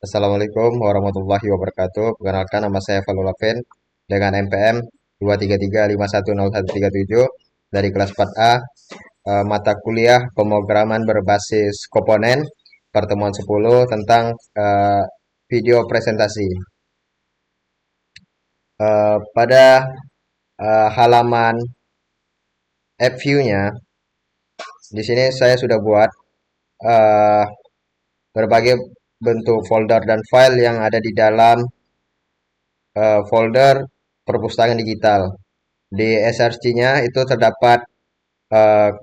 Assalamualaikum warahmatullahi wabarakatuh. Perkenalkan nama saya Falul Laven dengan NPM 233510137 dari kelas 4A, mata kuliah pemrograman berbasis komponen pertemuan 10 tentang video presentasi. Pada halaman app view-nya, di sini saya sudah buat eh, berbagai bentuk folder dan file yang ada di dalam folder perpustakaan digital. Di SRC-nya itu terdapat eh,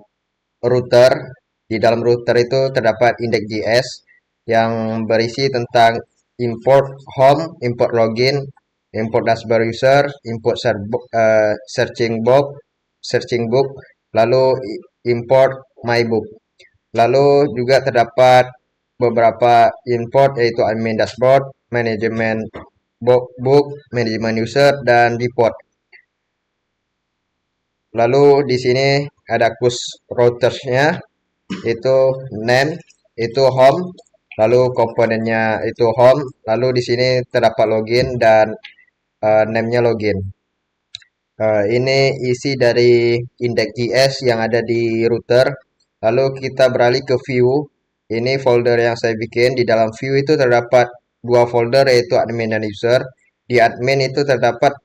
router. Di dalam router itu terdapat index.js yang berisi tentang import home, import login, import dashboard user, import searching book, lalu import my book. Lalu juga terdapat beberapa import yaitu admin dashboard, manajemen book, manajemen user, dan report. Lalu di sini ada kus routersnya itu name itu home, lalu komponennya itu home, lalu di sini terdapat login dan name-nya login. Ini isi dari index.js yang ada di router. Lalu kita beralih ke view. Ini folder yang saya bikin. Di dalam view itu terdapat dua folder yaitu admin dan user. Di admin itu terdapat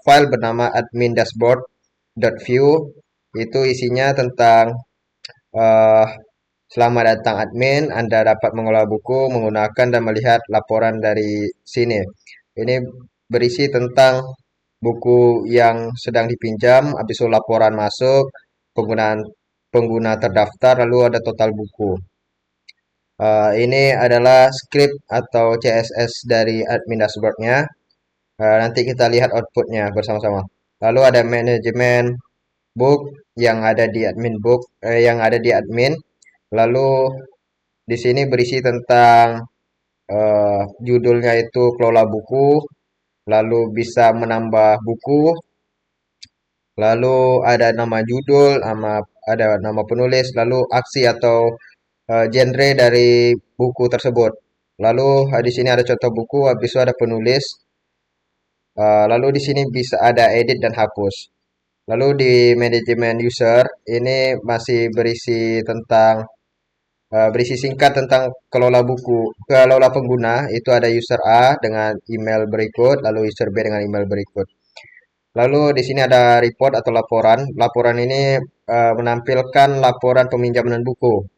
file bernama admin dashboard.view. Itu isinya tentang eh, selamat datang admin, Anda dapat mengolah buku, menggunakan dan melihat laporan dari sini. Ini berisi tentang buku yang sedang dipinjam, habis itu laporan masuk, penggunaan pengguna terdaftar, lalu ada total buku. Ini adalah script atau CSS dari admin dashboardnya. Nanti kita lihat outputnya bersama-sama. Lalu ada manajemen book yang ada di admin book, yang ada di admin. Lalu di sini berisi tentang judulnya itu kelola buku, lalu bisa menambah buku, lalu ada nama judul, ada nama penulis, lalu aksi atau genre dari buku tersebut. Lalu di sini ada contoh buku, habis itu ada penulis, lalu di sini bisa ada edit dan hapus. Lalu di manajemen user ini masih berisi singkat tentang kelola pengguna itu ada user A dengan email berikut, lalu user B dengan email berikut. Lalu di sini ada report atau laporan. Laporan ini menampilkan laporan peminjaman buku.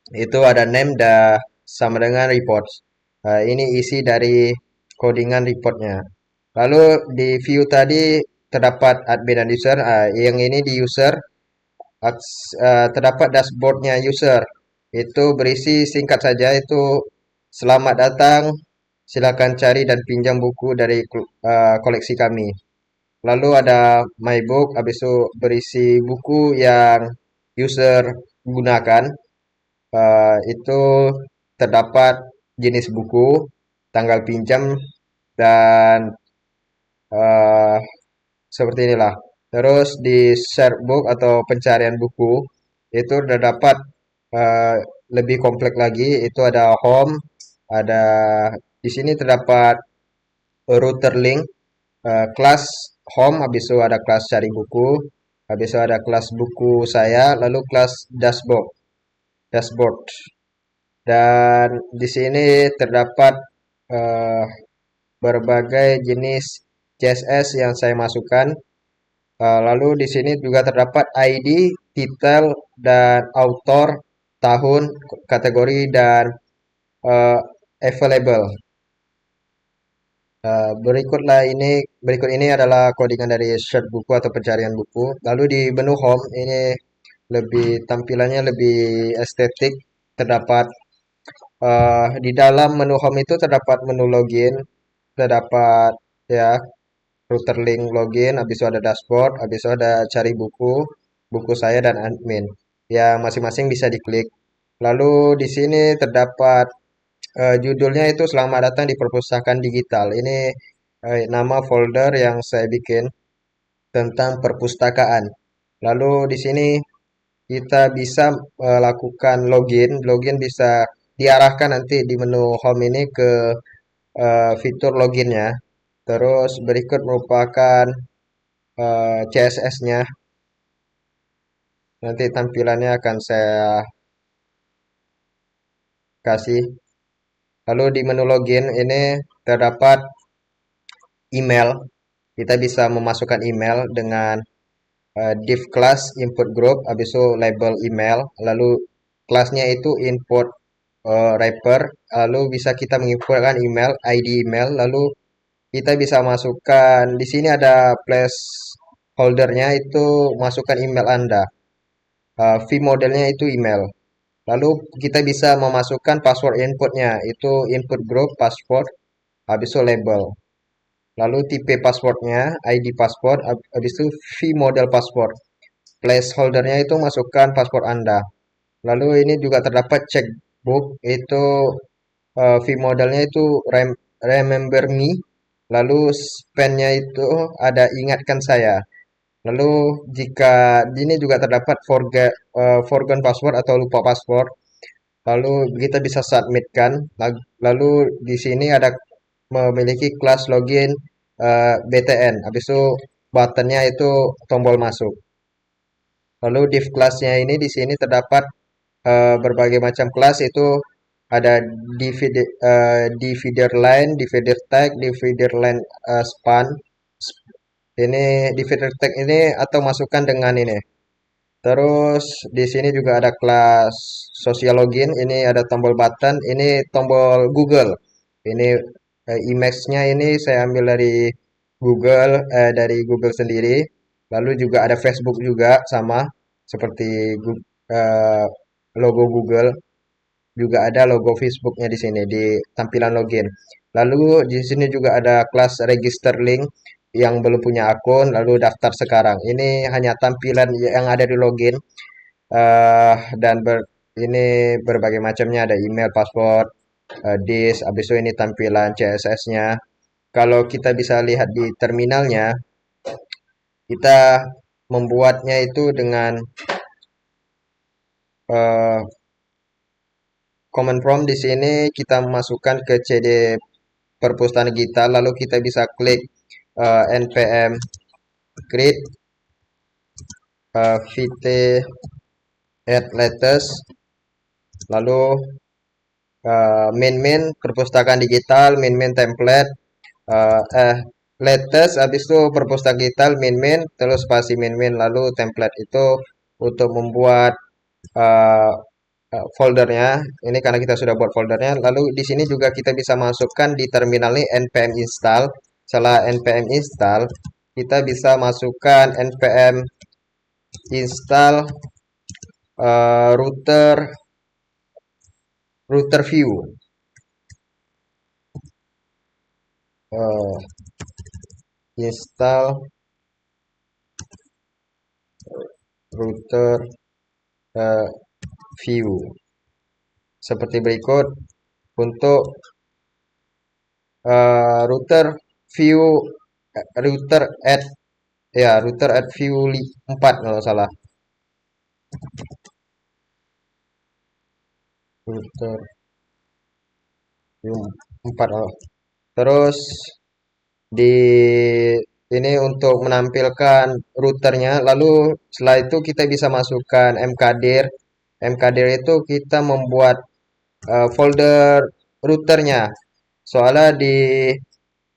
Itu ada name dah sama dengan report. Ini isi dari codingan reportnya. Lalu di view tadi terdapat admin dan user. Yang ini di user terdapat dashboardnya user. Itu berisi singkat saja itu selamat datang, silakan cari dan pinjam buku dari koleksi kami. Lalu ada my book, habis itu berisi buku yang user gunakan. Itu terdapat jenis buku, tanggal pinjam, dan eh, seperti inilah. Terus di share book atau pencarian buku itu terdapat eh, lebih kompleks lagi. Itu ada home, ada di sini terdapat router link, kelas home, habis itu ada kelas cari buku, habis itu ada kelas buku saya, lalu kelas dashboard. Dan di sini terdapat eh, berbagai jenis CSS yang saya masukkan. Lalu di sini juga terdapat ID, title, dan author, tahun, kategori, dan eh, available. Berikut ini adalah codingan dari search buku atau pencarian buku. Lalu di menu home ini tampilannya lebih estetik. Terdapat di dalam menu home itu terdapat menu login, terdapat ya router link login, habis itu ada dashboard, habis itu ada cari buku, buku saya dan admin. Ya masing-masing bisa diklik. Lalu di sini terdapat judulnya itu Selamat Datang di Perpustakaan Digital. Ini nama folder yang saya bikin tentang perpustakaan. Lalu di sini kita bisa lakukan login. Login bisa diarahkan nanti di menu home ini ke fitur loginnya. Terus berikut merupakan CSS-nya. Nanti tampilannya akan saya kasih. Lalu di menu login ini terdapat email. Kita bisa memasukkan email dengan div class input group, habis itu label email, lalu kelasnya itu input wrapper, lalu bisa kita menginputkan email, ID email, lalu kita bisa masukkan di sini ada placeholdernya itu masukkan email Anda. Fee modelnya itu email. Lalu kita bisa memasukkan password inputnya itu input group password, habis itu label. Lalu tipe passwordnya, ID password, habis itu fee model password. Placeholdernya itu masukkan password Anda. Lalu ini juga terdapat checkbook, itu fee modelnya itu remember me. Lalu span-nya itu ada ingatkan saya. Lalu jika ini juga terdapat forgotten password atau lupa password. Lalu kita bisa submitkan. Lalu di sini ada memiliki kelas login BTN. Habis itu buttonnya itu tombol masuk. Lalu div kelasnya ini di sini terdapat berbagai macam kelas itu ada divider line, divider tag, divider line span. Ini divider tag ini atau masukkan dengan ini. Terus di sini juga ada kelas social login. Ini ada tombol button. Ini tombol Google. Ini image-nya ini saya ambil dari Google sendiri. Lalu juga ada Facebook juga sama seperti logo Google. Juga ada logo Facebooknya di sini di tampilan login. Lalu di sini juga ada kelas register link yang belum punya akun, lalu daftar sekarang. Ini hanya tampilan yang ada di login dan ini berbagai macamnya ada email, password, disk, habis itu ini tampilan CSS-nya. Kalau kita bisa lihat di terminalnya, kita membuatnya itu dengan uh, command prompt di sini kita masukkan ke CD perpustakaan digital, lalu kita bisa klik npm create vt add latest, lalu main perpustakaan digital, main template, uh, eh latest, habis itu perpustakaan digital main terus spasi main lalu template itu untuk membuat uh, foldernya. Ini karena kita sudah buat foldernya. Lalu di sini juga kita bisa masukkan di terminal ini npm install. Setelah npm install, kita bisa masukkan npm install router view. Uh, install router view seperti berikut. Untuk router view router add router add view 4 kalau salah. Router view 4. Terus di ini untuk menampilkan routernya, lalu setelah itu kita bisa masukkan mkdir. Mkdir itu kita membuat folder routernya. Soalnya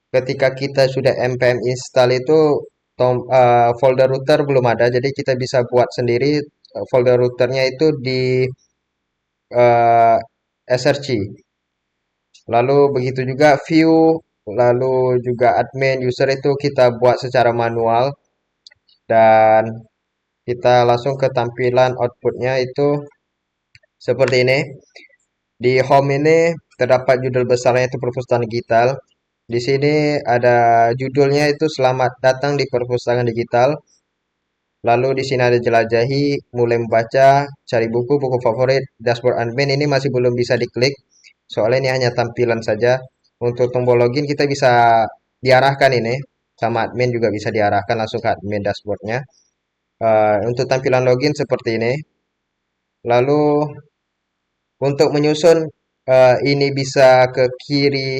ketika kita sudah npm install itu folder router belum ada, jadi kita bisa buat sendiri folder routernya itu di uh, src. Lalu begitu juga view, lalu juga admin user itu kita buat secara manual dan kita langsung ke tampilan outputnya itu seperti ini. Di home ini terdapat judul besarnya itu perpustakaan digital. Di sini ada judulnya itu selamat datang di perpustakaan digital. Lalu di sini ada jelajahi, mulai membaca, cari buku, buku favorit, dashboard admin ini masih belum bisa diklik. Soalnya ini hanya tampilan saja. Untuk tombol login kita bisa diarahkan ini. Sama admin juga bisa diarahkan langsung ke admin dashboardnya. Untuk tampilan login seperti ini. Lalu untuk menyusun ini bisa ke kiri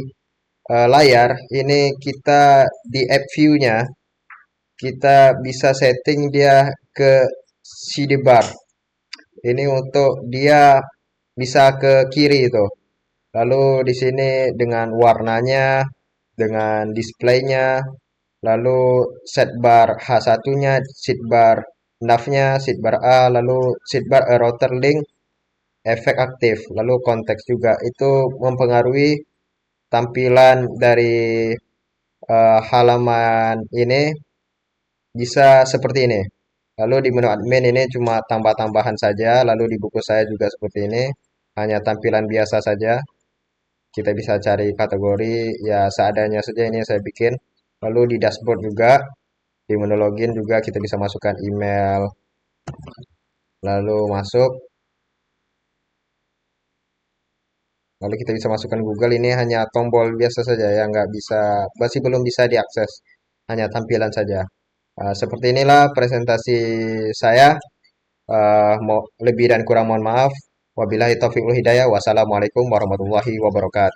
layar, ini kita di app view-nya kita bisa setting dia ke sidebar. Ini untuk dia bisa ke kiri itu. Lalu di sini dengan warnanya, dengan displaynya, lalu setbar H1-nya, seatbar nav-nya, seatbar A, lalu seatbar router link, efek aktif, lalu konteks juga. Itu mempengaruhi tampilan dari halaman ini bisa seperti ini. Lalu di menu admin ini cuma tambah-tambahan saja, lalu di buku saya juga seperti ini, hanya tampilan biasa saja. Kita bisa cari kategori ya seadanya saja ini saya bikin. Lalu di dashboard juga, di menu login juga kita bisa masukkan email, lalu masuk, lalu kita bisa masukkan Google. Ini hanya tombol biasa saja ya, nggak bisa, masih belum bisa diakses, hanya tampilan saja. Seperti inilah presentasi saya. Mau lebih dan kurang mohon maaf. Wabillahi taufiq wal hidayah. Wassalamualaikum warahmatullahi wabarakatuh.